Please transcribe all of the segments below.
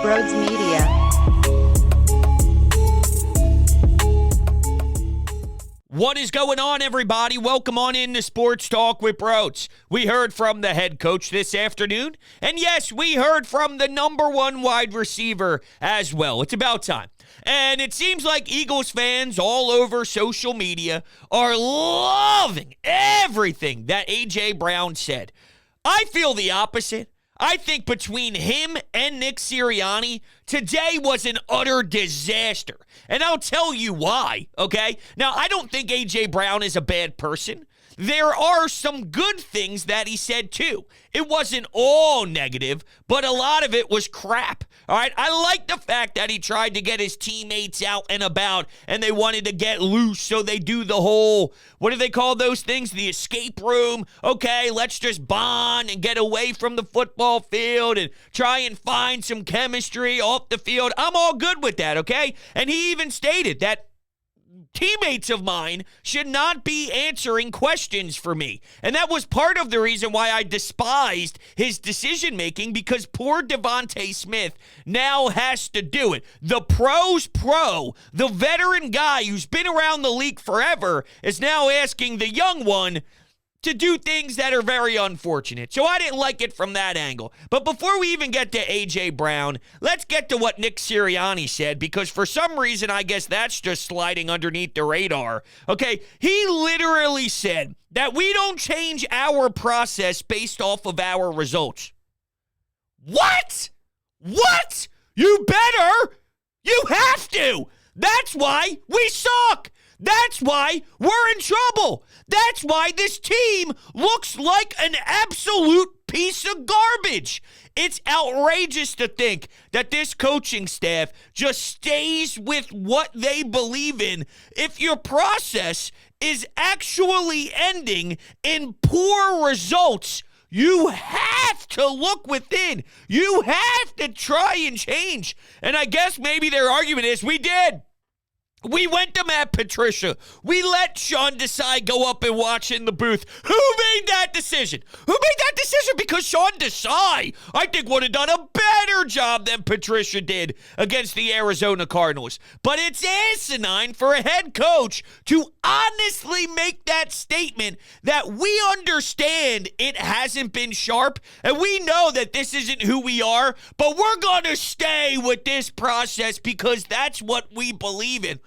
Broads Media. What is going on, everybody? Welcome on into Sports Talk with Broads. We heard from the head coach this afternoon, and yes, we heard from the number one wide receiver as well. It's about time. And it seems like Eagles fans all over social media are loving everything that A.J. Brown said. I feel the opposite. I think between him and Nick Sirianni, today was an utter disaster. And I'll tell you why, okay? Now, I don't think A.J. Brown is a bad person. There are some good things that he said, too. It wasn't all negative, but a lot of it was crap. All right, I like the fact that he tried to get his teammates out and about, and they wanted to get loose, so they do the whole, what do they call those things? The escape room. Okay, let's just bond and get away from the football field and try and find some chemistry off the field. I'm all good with that, okay? And he even stated that teammates of mine should not be answering questions for me. And that was part of the reason why I despised his decision-making, because poor Devontae Smith now has to do it. The pro's pro, the veteran guy who's been around the league forever, is now asking the young one to do things that are very unfortunate. So I didn't like it from that angle. But before we even get to A.J. Brown, let's get to what Nick Sirianni said, because for some reason, I guess that's just sliding underneath the radar. Okay, he literally said that we don't change our process based off of our results. What? What? You better. You have to. That's why we suck. That's why we're in trouble. That's why this team looks like an absolute piece of garbage. It's outrageous to think that this coaching staff just stays with what they believe in if your process is actually ending in poor results. You have to look within. You have to try and change. And I guess maybe their argument is we did. We went to Matt Patricia. We let Sean Desai go up and watch in the booth. Who made that decision? Who made that decision? Because Sean Desai, I think, would have done a better job than Patricia did against the Arizona Cardinals. But it's asinine for a head coach to honestly make that statement that we understand it hasn't been sharp, and we know that this isn't who we are, but we're going to stay with this process because that's what we believe in.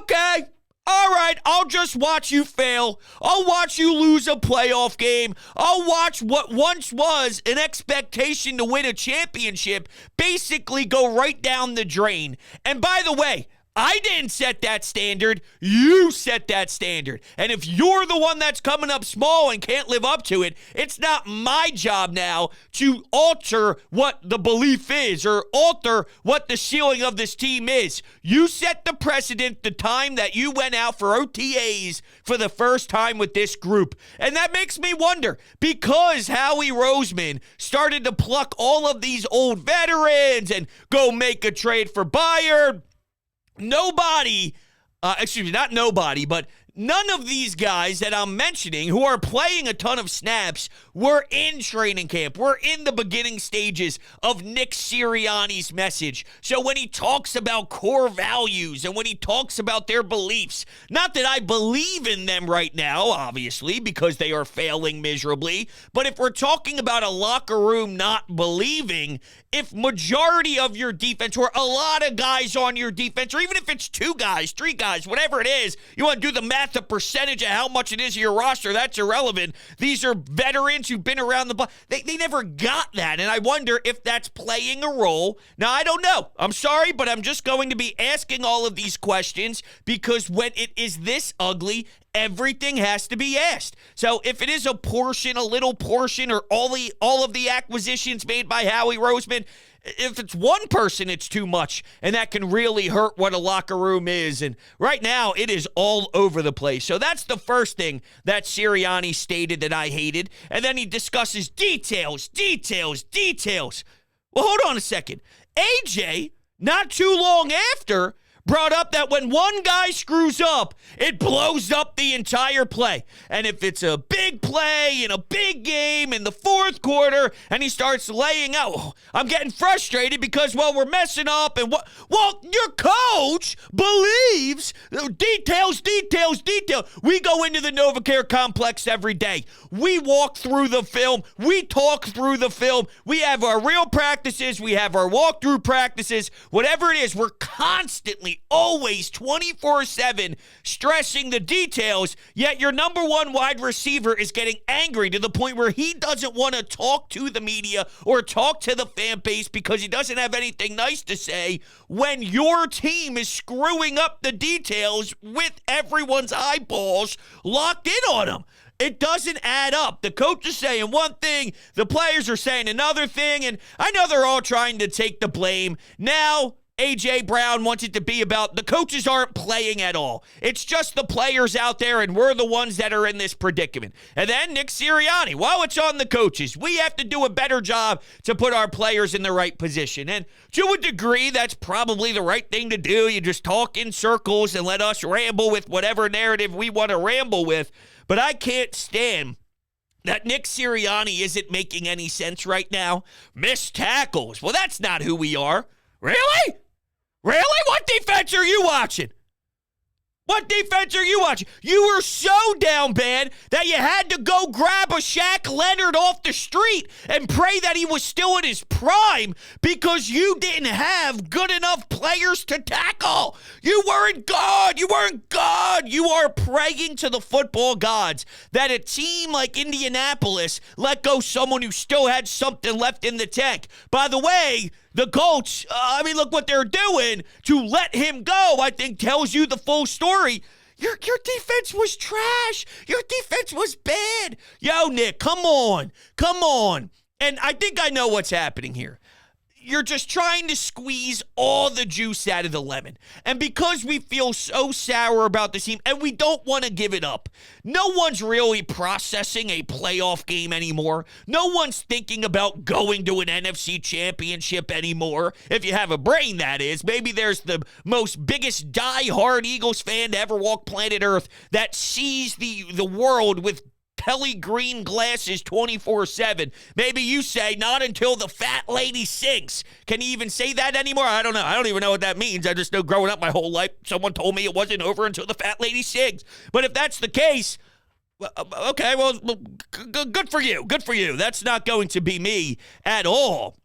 Okay, all right, I'll just watch you fail. I'll watch you lose a playoff game. I'll watch what once was an expectation to win a championship basically go right down the drain. And by the way, I didn't set that standard. You set that standard. And if you're the one that's coming up small and can't live up to it, it's not my job now to alter what the belief is or alter what the ceiling of this team is. You set the precedent the time that you went out for OTAs for the first time with this group. And that makes me wonder, because Howie Roseman started to pluck all of these old veterans and go make a trade for Bayard. None of these guys that I'm mentioning who are playing a ton of snaps were in training camp. We're in the beginning stages of Nick Sirianni's message. So when he talks about core values and when he talks about their beliefs, not that I believe in them right now, obviously, because they are failing miserably, but if we're talking about a locker room not believing, if majority of your defense or a lot of guys on your defense, or even if it's 2 guys, 3 guys, whatever it is, you want to do the math, the percentage of how much it is of your roster, that's irrelevant. These are veterans who've been around the block. They never got that, and I wonder if that's playing a role. Now, I don't know. I'm sorry, but I'm just going to be asking all of these questions because when it is this ugly, everything has to be asked. So if it is a portion, a little portion, or all of the acquisitions made by Howie Roseman, if it's one person, it's too much, and that can really hurt what a locker room is. And right now, it is all over the place. So that's the first thing that Sirianni stated that I hated. And then he discusses details. Well, hold on a second. AJ, not too long after, brought up that when one guy screws up, it blows up the entire play. And if it's a big play in a big game in the fourth quarter and he starts laying out, I'm getting frustrated because, well, we're messing up. And well, your coach believes details. We go into the NovaCare complex every day. We walk through the film. We talk through the film. We have our real practices. We have our walkthrough practices. Whatever it is, we're constantly, always, 24/7 stressing the details, yet your number one wide receiver is getting angry to the point where he doesn't want to talk to the media or talk to the fan base because he doesn't have anything nice to say when your team is screwing up the details with everyone's eyeballs locked in on them. It doesn't add up. The coach is saying one thing, the players are saying another thing, and I know they're all trying to take the blame. Now, A.J. Brown wants it to be about the coaches aren't playing at all. It's just the players out there, and we're the ones that are in this predicament. And then Nick Sirianni, well, it's on the coaches. We have to do a better job to put our players in the right position. And to a degree, that's probably the right thing to do. You just talk in circles and let us ramble with whatever narrative we want to ramble with. But I can't stand that Nick Sirianni isn't making any sense right now. Missed tackles. Well, that's not who we are. Really? Really? What defense are you watching? What defense are you watching? You were so down bad that you had to go grab a Shaq Leonard off the street and pray that he was still in his prime because you didn't have good enough players to tackle. You weren't God. You weren't God. You are praying to the football gods that a team like Indianapolis let go someone who still had something left in the tank. By the way, the Colts, look what they're doing to let him go, I think tells you the full story. Your defense was trash. Your defense was bad. Yo, Nick, come on. Come on. And I think I know what's happening here. You're just trying to squeeze all the juice out of the lemon. And because we feel so sour about this team, and we don't want to give it up, no one's really processing a playoff game anymore. No one's thinking about going to an NFC championship anymore. If you have a brain, that is. Maybe there's the biggest die-hard Eagles fan to ever walk planet Earth that sees the world with Kelly green glasses 24/7. Maybe you say, not until the fat lady sings. Can you even say that anymore? I don't know. I don't even know what that means. I just know growing up my whole life, someone told me it wasn't over until the fat lady sings. But if that's the case, okay, well, good for you. Good for you. That's not going to be me at all.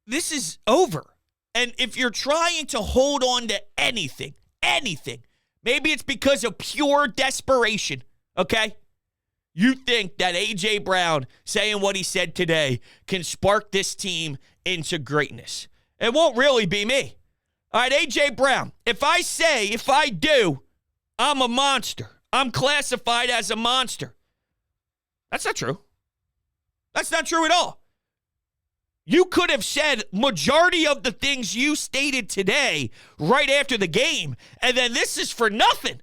This is over. And if you're trying to hold on to anything, maybe it's because of pure desperation. Okay? You think that A.J. Brown saying what he said today can spark this team into greatness. It won't really be me. All right, A.J. Brown, if I do, I'm a monster. I'm classified as a monster. That's not true. That's not true at all. You could have said majority of the things you stated today right after the game, and then this is for nothing.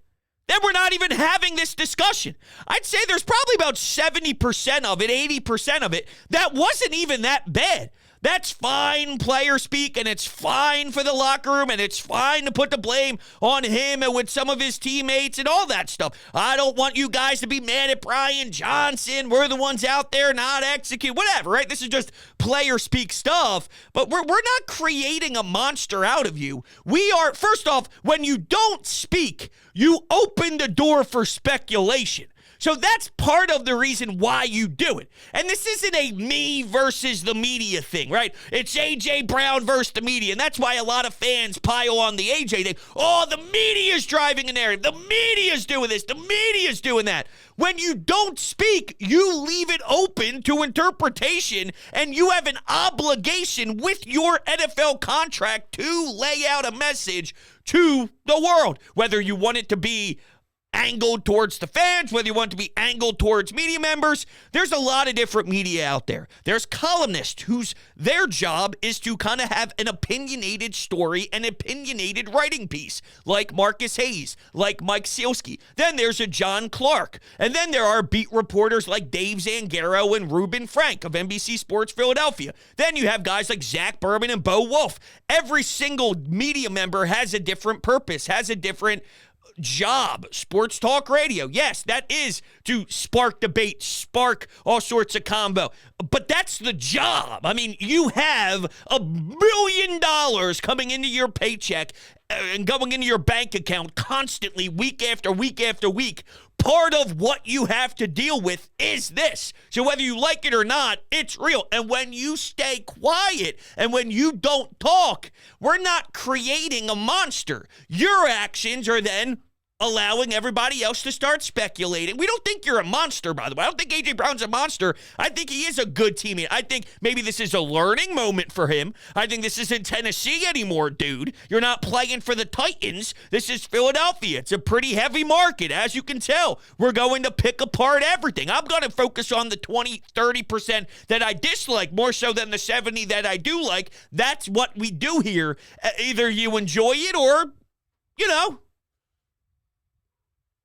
Then we're not even having this discussion. I'd say there's probably about 70% of it, 80% of it, that wasn't even that bad. That's fine player speak, and it's fine for the locker room, and it's fine to put the blame on him and with some of his teammates and all that stuff. I don't want you guys to be mad at Brian Johnson. We're the ones out there not execute, whatever, right? This is just player speak stuff, but we're not creating a monster out of you. We are, first off, when you don't speak, you open the door for speculation. So that's part of the reason why you do it. And this isn't a me versus the media thing, right? It's A.J. Brown versus the media. And that's why a lot of fans pile on the A.J. thing. Oh, the media's driving a narrative. The media's doing this. The media's doing that. When you don't speak, you leave it open to interpretation, and you have an obligation with your NFL contract to lay out a message to the world, whether you want it to be angled towards the fans, whether you want to be angled towards media members. There's a lot of different media out there. There's columnists whose their job is to kind of have an opinionated story, an opinionated writing piece, like Marcus Hayes, like Mike Sealski. Then there's a John Clark. And then there are beat reporters like Dave Zangaro and Ruben Frank of NBC Sports Philadelphia. Then you have guys like Zach Berman and Bo Wolf. Every single media member has a different purpose, has a different job. Sports talk radio, yes, that is to spark debate, spark all sorts of combo, but that's the job. I mean, you have $1 billion coming into your paycheck and going into your bank account constantly, week after week after week. Part of what you have to deal with is this. So whether you like it or not, it's real. And when you stay quiet and when you don't talk, we're not creating a monster. Your actions are then allowing everybody else to start speculating. We don't think you're a monster, by the way. I don't think A.J. Brown's a monster. I think he is a good teammate. I think maybe this is a learning moment for him. I think this isn't Tennessee anymore, dude. You're not playing for the Titans. This is Philadelphia. It's a pretty heavy market, as you can tell. We're going to pick apart everything. I'm going to focus on the 20, 30% that I dislike more so than the 70 that I do like. That's what we do here. Either you enjoy it or,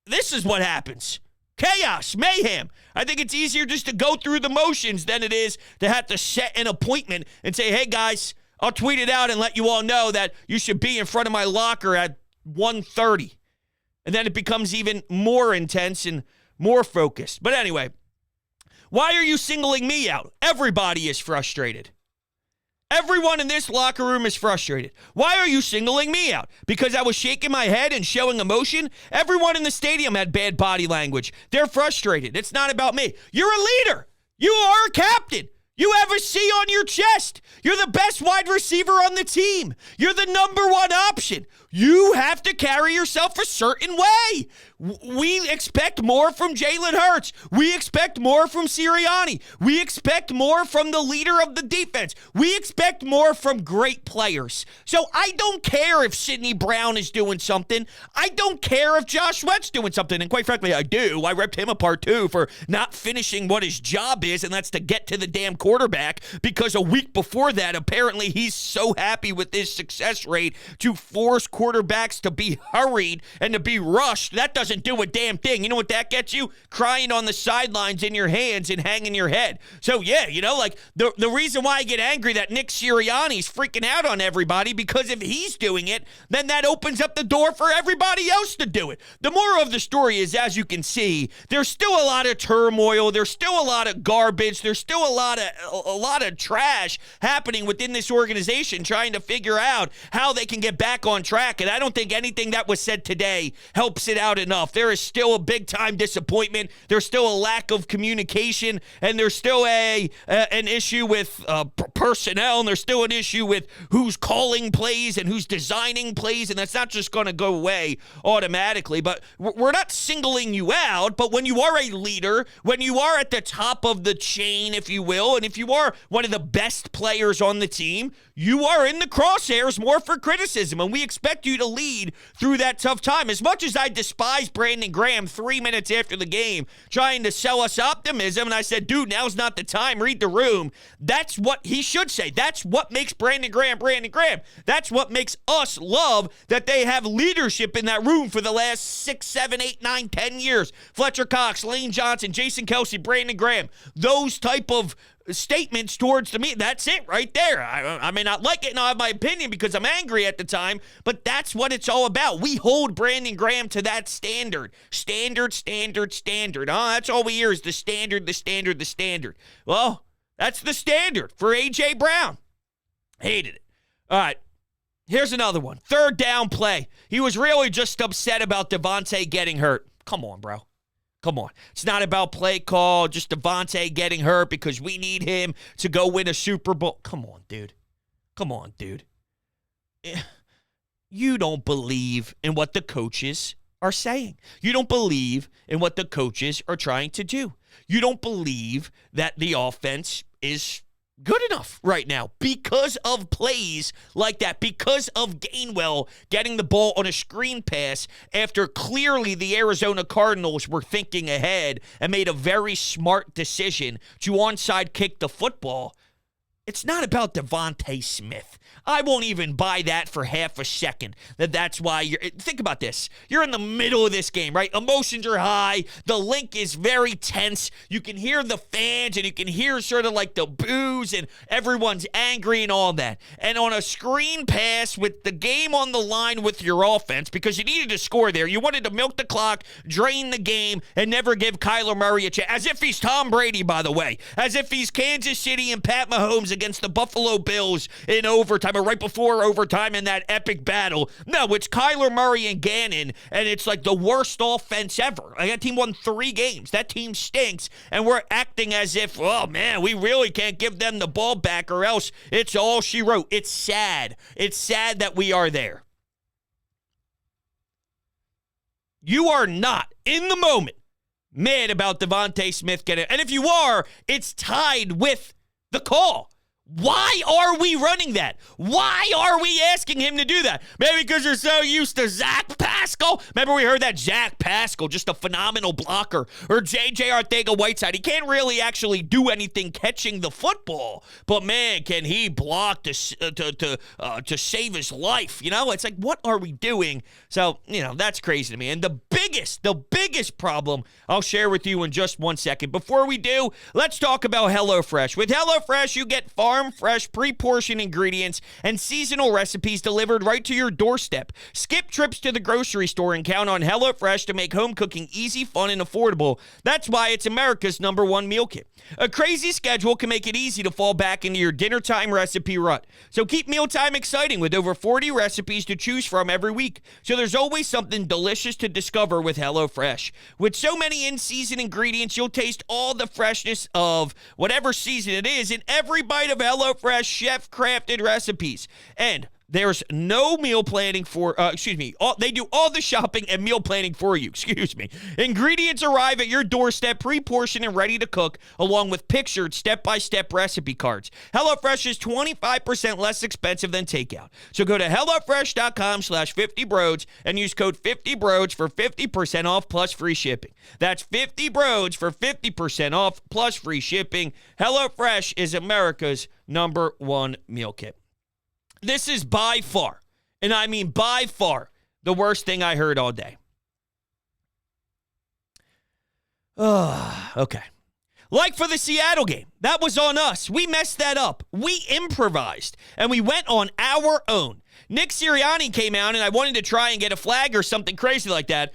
this is what happens. Chaos, mayhem. I think it's easier just to go through the motions than it is to have to set an appointment and say, hey, guys, I'll tweet it out and let you all know that you should be in front of my locker at 1:30. And then it becomes even more intense and more focused. But anyway, why are you singling me out? Everybody is frustrated. Everyone in this locker room is frustrated. Why are you singling me out? Because I was shaking my head and showing emotion? Everyone in the stadium had bad body language. They're frustrated. It's not about me. You're a leader. You are a captain. You have a C on your chest. You're the best wide receiver on the team. You're the number one option. You have to carry yourself a certain way. We expect more from Jalen Hurts. We expect more from Sirianni. We expect more from the leader of the defense. We expect more from great players. So I don't care if Sidney Brown is doing something. I don't care if Josh Sweat's doing something. And quite frankly, I do. I ripped him apart too for not finishing what his job is, and that's to get to the damn quarterback, because a week before that, apparently he's so happy with his success rate to force quarterbacks to be hurried and to be rushed. That doesn't do a damn thing. You know what that gets you? Crying on the sidelines in your hands and hanging your head. So yeah, the reason why I get angry that Nick Sirianni's freaking out on everybody, because if he's doing it, then that opens up the door for everybody else to do it. The moral of the story is, as you can see, there's still a lot of turmoil. There's still a lot of garbage. There's still a lot of trash happening within this organization, trying to figure out how they can get back on track. And I don't think anything that was said today helps it out enough. There is still a big-time disappointment. There's still a lack of communication, and there's still an issue with personnel, and there's still an issue with who's calling plays and who's designing plays, and that's not just going to go away automatically. But we're not singling you out, but when you are a leader, when you are at the top of the chain, if you will, and if you are one of the best players on the team, you are in the crosshairs more for criticism, and we expect you to lead through that tough time. As much as I despise Brandon Graham 3 minutes after the game trying to sell us optimism, and I said, dude, now's not the time, read the room. That's what he should say. That's what makes Brandon Graham Brandon Graham. That's what makes us love that they have leadership in that room for the last 6, 7, 8, 9, 10 years. Fletcher Cox, Lane Johnson, Jason Kelsey, Brandon Graham. Those type of statements towards the media. That's it right there. I may not like it and I have my opinion because I'm angry at the time, but that's what it's all about. We hold Brandon Graham to that standard. Standard. That's all we hear is the standard, the standard, the standard. Well, that's the standard for A.J. Brown. Hated it. All right. Here's another one. Third down play. He was really just upset about Devontae getting hurt. Come on, bro. Come on. It's not about play call, just Devontae getting hurt because we need him to go win a Super Bowl. Come on, dude. You don't believe in what the coaches are saying. You don't believe in what the coaches are trying to do. You don't believe that the offense is good enough right now because of plays like that, because of Gainwell getting the ball on a screen pass after clearly the Arizona Cardinals were thinking ahead and made a very smart decision to onside kick the football. It's not about Devontae Smith. I won't even buy that for half a second. That's why you're... Think about this. You're in the middle of this game, right? Emotions are high. The link is very tense. You can hear the fans, and you can hear sort of like the boos, and everyone's angry and all that. And on a screen pass with the game on the line with your offense, because you needed to score there, you wanted to milk the clock, drain the game, and never give Kyler Murray a chance. As if he's Tom Brady, by the way. As if he's Kansas City and Pat Mahomes against the Buffalo Bills in overtime, or right before overtime in that epic battle. No, it's Kyler Murray and Gannon, and it's like the worst offense ever. That team won 3 games. That team stinks, and we're acting as if, oh, man, we really can't give them the ball back, or else it's all she wrote. It's sad. It's sad that we are there. You are not, in the moment, mad about Devontae Smith getting, and if you are, it's tied with the call. Why are we running that? Why are we asking him to do that? Maybe because you're so used to Zach Pascal. Remember we heard that Zach Pascal, just a phenomenal blocker. Or J.J. Arcega-Whiteside. He can't really actually do anything catching the football. But, man, can he block to save his life? You know, it's like, what are we doing? So, you know, that's crazy to me. And the biggest problem I'll share with you in just 1 second. Before we do, let's talk about HelloFresh. With HelloFresh, you get farm-fresh, pre-portioned ingredients and seasonal recipes delivered right to your doorstep. Skip trips to the grocery store and count on HelloFresh to make home cooking easy, fun, and affordable. That's why it's America's #1 meal kit. A crazy schedule can make it easy to fall back into your dinner time recipe rut. So keep mealtime exciting with over 40 recipes to choose from every week. So there's always something delicious to discover with HelloFresh. With so many in-season ingredients, you'll taste all the freshness of whatever season it is in every bite of HelloFresh chef-crafted recipes. And there's no meal planning for, they do all the shopping and meal planning for you, Ingredients arrive at your doorstep, pre-portioned and ready to cook, along with pictured step-by-step recipe cards. HelloFresh is 25% less expensive than takeout. So go to HelloFresh.com/50broads and use code 50broads for 50% off plus free shipping. That's 50broads for 50% off plus free shipping. HelloFresh is America's #1 meal kit. This is by far, and I mean by far, the worst thing I heard all day. Okay. Like for the Seattle game, that was on us. We messed that up. We improvised, and we went on our own. Nick Sirianni came out, and I wanted to try and get a flag or something crazy like that.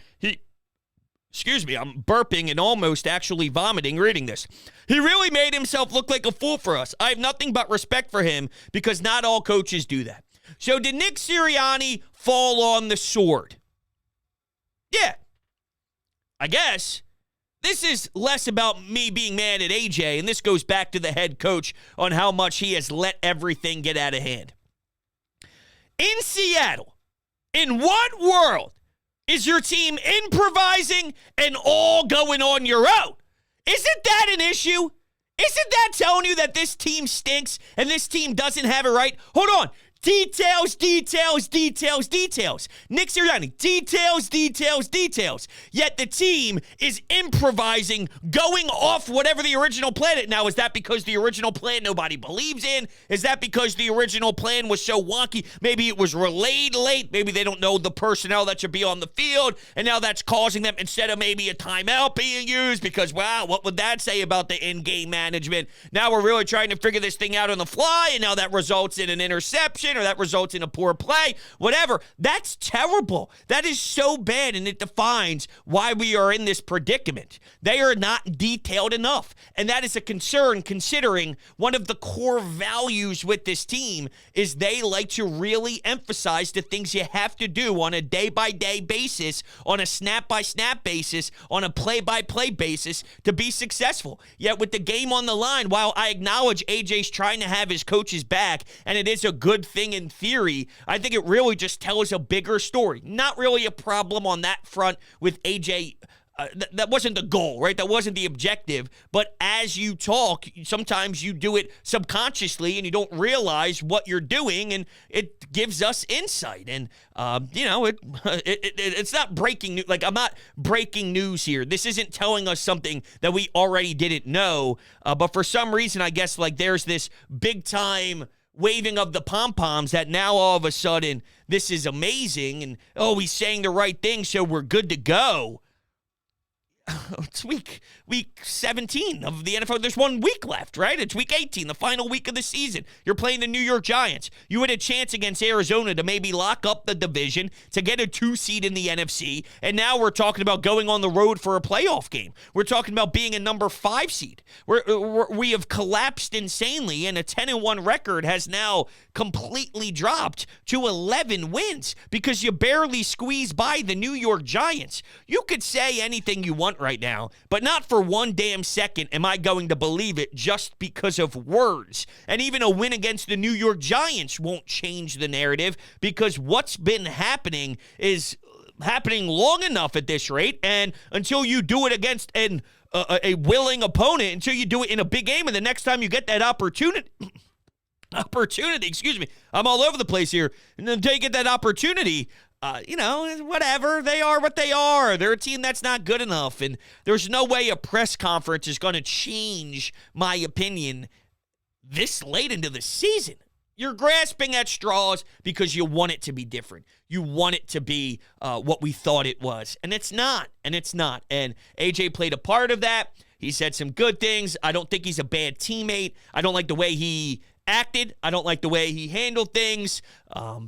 I'm burping and almost actually vomiting reading this. He really made himself look like a fool for us. I have nothing but respect for him because not all coaches do that. So did Nick Sirianni fall on the sword? Yeah. I guess. This is less about me being mad at AJ, and this goes back to the head coach on how much he has let everything get out of hand. In Seattle, in what world is your team improvising and all going on your own? Isn't that an issue? Isn't that telling you that this team stinks and this team doesn't have it right? Hold on. Details. Nick Sirianni, details. Yet the team is improvising, going off whatever the original plan is. Now, is that because the original plan nobody believes in? Is that because the original plan was so wonky? Maybe it was relayed late. Maybe they don't know the personnel that should be on the field, and now that's causing them, instead of maybe a timeout being used, because, wow, what would that say about the in-game management? Now we're really trying to figure this thing out on the fly, and now that results in an interception, or that results in a poor play, whatever. That's terrible. That is so bad, and it defines why we are in this predicament. They are not detailed enough, and that is a concern considering one of the core values with this team is they like to really emphasize the things you have to do on a day-by-day basis, on a snap-by-snap basis, on a play-by-play basis to be successful. Yet with the game on the line, while I acknowledge AJ's trying to have his coaches back, and it is a good thing in theory, I think it really just tells a bigger story. Not really a problem on that front with AJ that wasn't the goal, right? That wasn't the objective. But as you talk, sometimes you do it subconsciously and you don't realize what you're doing, and it gives us insight. And, it's not breaking news. Like, I'm not breaking news here. This isn't telling us something that we already didn't know. But for some reason, I guess, like, there's this big-time waving of the pom-poms that now all of a sudden this is amazing and, he's saying the right thing, so we're good to go. It's week 17 of the NFL. There's 1 week left, right? It's week 18, the final week of the season. You're playing the New York Giants. You had a chance against Arizona to maybe lock up the division, to get a 2 seed in the NFC, and now we're talking about going on the road for a playoff game. We're talking about being a number 5 seed. We have collapsed insanely, and a 10-1 record has now completely dropped to 11 wins because you barely squeezed by the New York Giants. You could say anything you want right now, but not for one damn second am I going to believe it just because of words. And even a win against the New York Giants won't change the narrative, because what's been happening is happening long enough at this rate, and until you do it against a willing opponent, until you do it in a big game, and the next time you get that opportunity, excuse me, I'm all over the place here, and then until you get that opportunity, whatever, they are what they are. They're a team that's not good enough, and there's no way a press conference is going to change my opinion this late into the season. You're grasping at straws because you want it to be different. You want it to be what we thought it was, and it's not, and AJ played a part of that. He said some good things. I don't think he's a bad teammate. I don't like the way he acted. I don't like the way he handled things.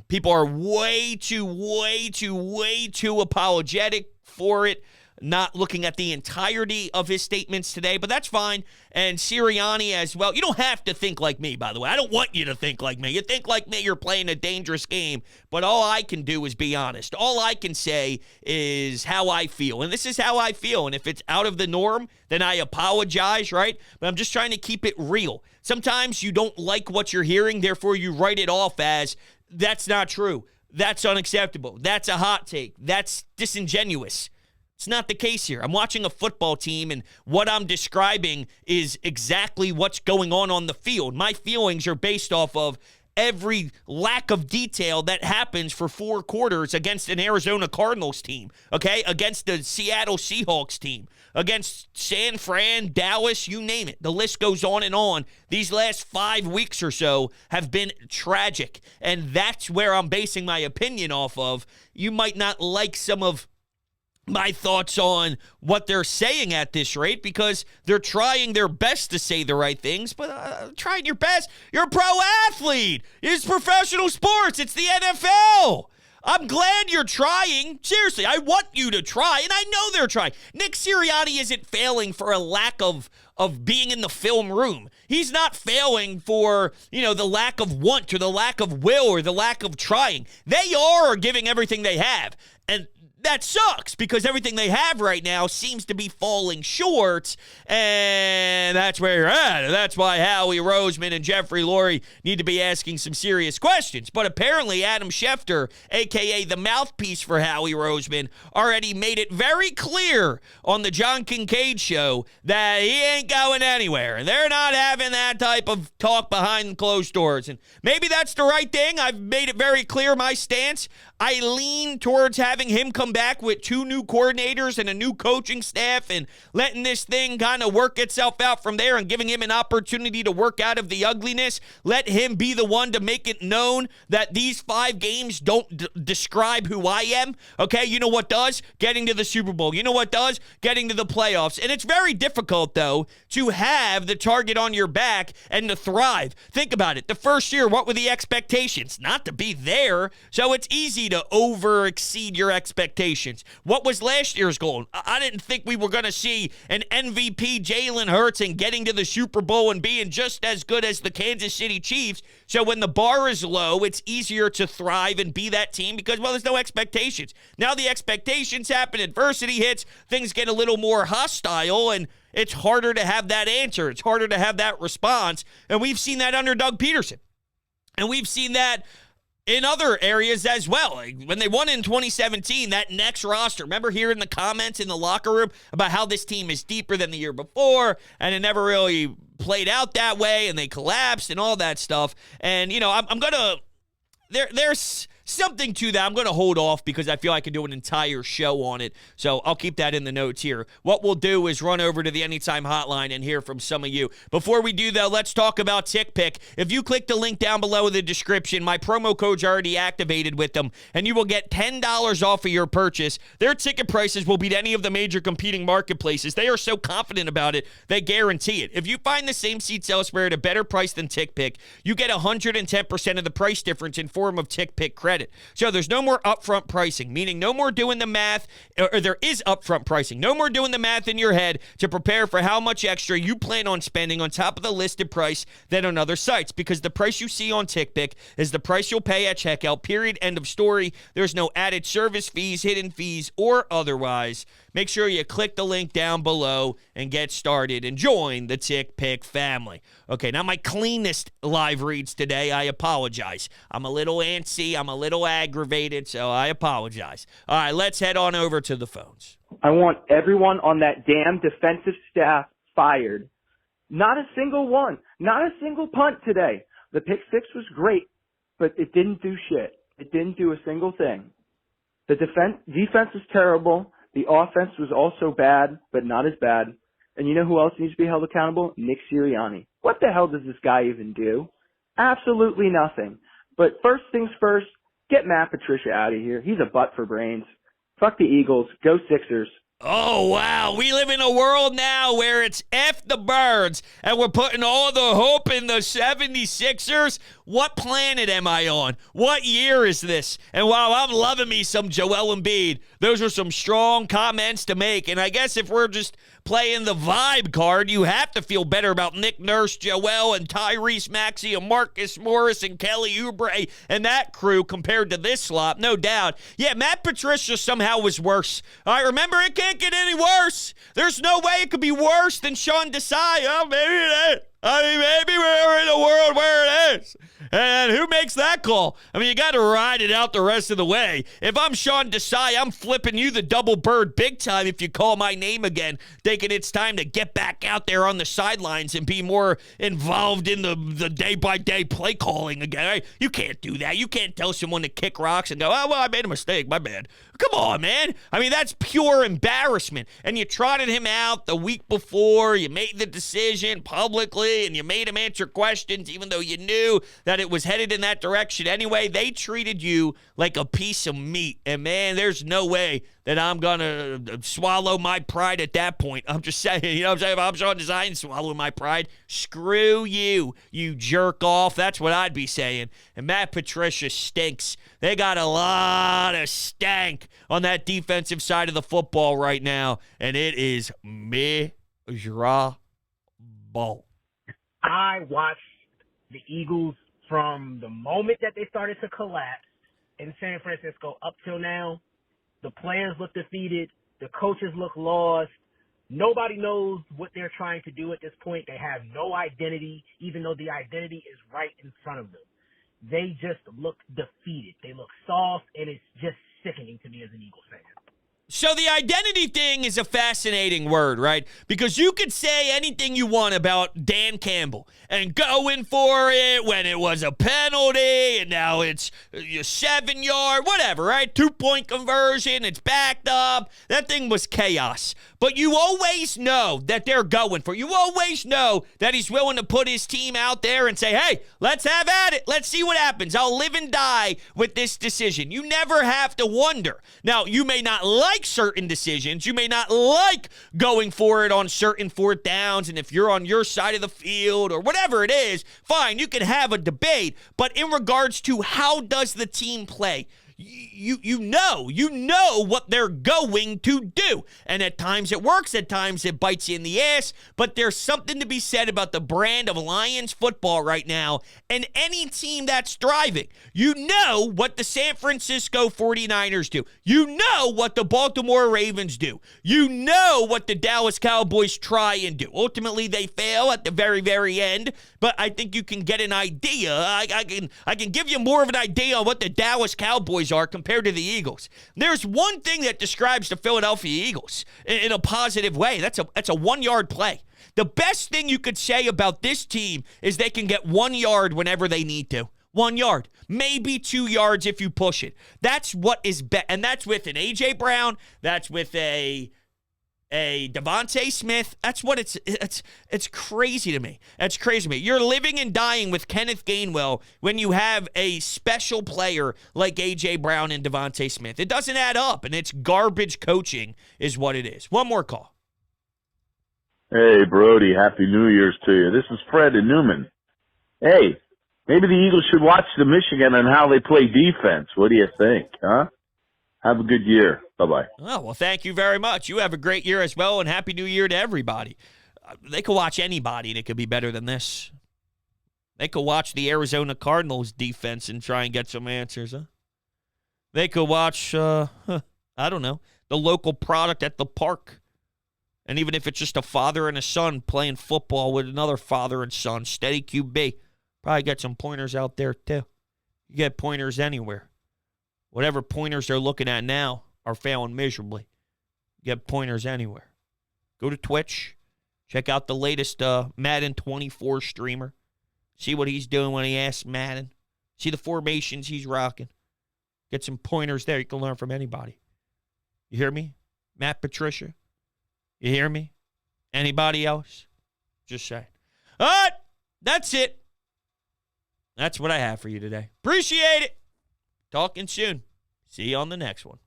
People are way too apologetic for it, not looking at the entirety of his statements today, but that's fine. And Sirianni as well. You don't have to think like me, by the way. I don't want you to think like me. You think like me, you're playing a dangerous game, but all I can do is be honest. All I can say is how I feel, and this is how I feel, and if it's out of the norm, then I apologize, right? But I'm just trying to keep it real. Sometimes you don't like what you're hearing, therefore you write it off as, that's not true, that's unacceptable, that's a hot take, that's disingenuous. It's not the case here. I'm watching a football team, and what I'm describing is exactly what's going on the field. My feelings are based off of every lack of detail that happens for 4 quarters against an Arizona Cardinals team, okay? Against the Seattle Seahawks team, against San Fran, Dallas, you name it. The list goes on and on. These last 5 weeks or so have been tragic, and that's where I'm basing my opinion off of. You might not like some of my thoughts on what they're saying at this rate, because they're trying their best to say the right things, but trying your best. You're a pro athlete. It's professional sports. It's the NFL. I'm glad you're trying. Seriously, I want you to try, and I know they're trying. Nick Sirianni isn't failing for a lack of being in the film room. He's not failing for, the lack of want or the lack of will or the lack of trying. They are giving everything they have, and that sucks, because everything they have right now seems to be falling short, and that's where you're at. That's why Howie Roseman and Jeffrey Lurie need to be asking some serious questions. But apparently Adam Schefter, a.k.a. the mouthpiece for Howie Roseman, already made it very clear on the John Kincaid show that he ain't going anywhere. They're not having that type of talk behind closed doors, and maybe that's the right thing. I've made it very clear my stance. I lean towards having him come back with 2 new coordinators and a new coaching staff and letting this thing kind of work itself out from there and giving him an opportunity to work out of the ugliness. Let him be the one to make it known that these 5 games don't describe who I am. Okay, you know what does? Getting to the Super Bowl. You know what does? Getting to the playoffs. And it's very difficult, though, to have the target on your back and to thrive. Think about it. The first year, what were the expectations? Not to be there. So it's easy to over-exceed your expectations. What was last year's goal? I didn't think we were going to see an MVP Jalen Hurts and getting to the Super Bowl and being just as good as the Kansas City Chiefs. So when the bar is low, it's easier to thrive and be that team because, well, there's no expectations. Now the expectations happen, adversity hits, things get a little more hostile, and it's harder to have that answer. It's harder to have that response. And we've seen that under Doug Peterson. And we've seen that in other areas as well. Like when they won in 2017, that next roster, remember hearing the comments in the locker room about how this team is deeper than the year before, and it never really played out that way, and they collapsed and all that stuff. And, I'm going to – there's something to that. I'm going to hold off because I feel I could do an entire show on it. So I'll keep that in the notes here. What we'll do is run over to the Anytime Hotline and hear from some of you. Before we do, though, let's talk about TickPick. If you click the link down below in the description, my promo code's already activated with them, and you will get $10 off of your purchase. Their ticket prices will beat any of the major competing marketplaces. They are so confident about it, they guarantee it. If you find the same seats elsewhere at a better price than TickPick, you get 110% of the price difference in form of TickPick credit. So there's no more upfront pricing, meaning no more doing the math, or there is upfront pricing. No more doing the math in your head to prepare for how much extra you plan on spending on top of the listed price than on other sites, because the price you see on TickPick is the price you'll pay at checkout, period, end of story. There's no added service fees, hidden fees, or otherwise. Make sure you click the link down below and get started and join the TickPick family. Okay, now my cleanest live reads today, I apologize. I'm a little antsy, I'm a little aggravated, so I apologize. All right, let's head on over to the phones. I want everyone on that damn defensive staff fired. Not a single one, not a single punt today. The pick six was great, but it didn't do shit. It didn't do a single thing. The defense was terrible. The offense was also bad, but not as bad. And you know who else needs to be held accountable? Nick Sirianni. What the hell does this guy even do? Absolutely nothing. But first things first, get Matt Patricia out of here. He's a butt for brains. Fuck the Eagles. Go Sixers. Oh, wow. We live in a world now where it's F the birds, and we're putting all the hope in the 76ers. What planet am I on? What year is this? And while I'm loving me some Joel Embiid, those are some strong comments to make. And I guess if we're just playing the vibe card, you have to feel better about Nick Nurse, Joel, and Tyrese Maxey, and Marcus Morris, and Kelly Oubre, and that crew compared to this slop, no doubt. Yeah, Matt Patricia somehow was worse. All right, remember, it can't get any worse. There's no way it could be worse than Sean Desai. Oh, maybe it is. Maybe we're in a world where it is. And who makes that call? You got to ride it out the rest of the way. If I'm Sean Desai, I'm flipping you the double bird big time if you call my name again, thinking it's time to get back out there on the sidelines and be more involved in the day-by-day play calling again. Right? You can't do that. You can't tell someone to kick rocks and go, oh, well, I made a mistake. My bad. Come on, man. That's pure embarrassment. And you trotted him out the week before. You made the decision publicly, and you made him answer questions even though you knew that it was headed in that direction anyway. They treated you like a piece of meat. And, man, there's no way that I'm going to swallow my pride at that point. I'm just saying, you know what I'm saying? If I'm Sean Desai and swallow my pride, screw you, you jerk off. That's what I'd be saying. And Matt Patricia stinks. They got a lot of stank on that defensive side of the football right now, and it is miserable. I watched the Eagles from the moment that they started to collapse in San Francisco up till now. The players look defeated. The coaches look lost. Nobody knows what they're trying to do at this point. They have no identity, even though the identity is right in front of them. They just look defeated. They look soft, and it's just sickening to me as an Eagles fan. So the identity thing is a fascinating word, right? Because you could say anything you want about Dan Campbell and going for it when it was a penalty and now it's your 7-yard, whatever, right? 2-point conversion, it's backed up. That thing was chaos. But you always know that they're going for it. You always know that he's willing to put his team out there and say, hey, let's have at it. Let's see what happens. I'll live and die with this decision. You never have to wonder. Now, you may not like certain decisions. You may not like going for it on certain fourth downs, and if you're on your side of the field or whatever it is, fine, you can have a debate. But in regards to how does the team play, you know what they're going to do. And at times it works, at times it bites you in the ass, but there's something to be said about the brand of Lions football right now and any team that's thriving. You know what the San Francisco 49ers do. You know what the Baltimore Ravens do. You know what the Dallas Cowboys try and do. Ultimately, they fail at the very, very end, but I think you can get an idea. I can give you more of an idea on what the Dallas Cowboys are compared to the Eagles. There's one thing that describes the Philadelphia Eagles in a positive way. That's a 1-yard play. The best thing you could say about this team is they can get 1 yard whenever they need to. 1 yard, maybe 2 yards if you push it. That's what is and that's with an A.J. Brown. That's with a Devontae Smith. That's what it's crazy to me. That's crazy to me. You're living and dying with Kenneth Gainwell when you have a special player like A.J. Brown and Devontae Smith. It doesn't add up, and it's garbage coaching is what it is. One more call. Hey, Brody, Happy New Year's to you. This is Fred in Newman. Hey, maybe the Eagles should watch the Michigan and how they play defense. What do you think, huh? Have a good year. Bye-bye. Oh, well, thank you very much. You have a great year as well, and Happy New Year to everybody. They could watch anybody, and it could be better than this. They could watch the Arizona Cardinals defense and try and get some answers, huh? They could watch, I don't know, the local product at the park. And even if it's just a father and a son playing football with another father and son, steady QB, probably get some pointers out there too. You get pointers anywhere. Whatever pointers they're looking at now are failing miserably. You get pointers anywhere. Go to Twitch. Check out the latest Madden 24 streamer. See what he's doing when he asks Madden. See the formations he's rocking. Get some pointers there. You can learn from anybody. You hear me? Matt Patricia? You hear me? Anybody else? Just saying. All right. That's it. That's what I have for you today. Appreciate it. Talking soon. See you on the next one.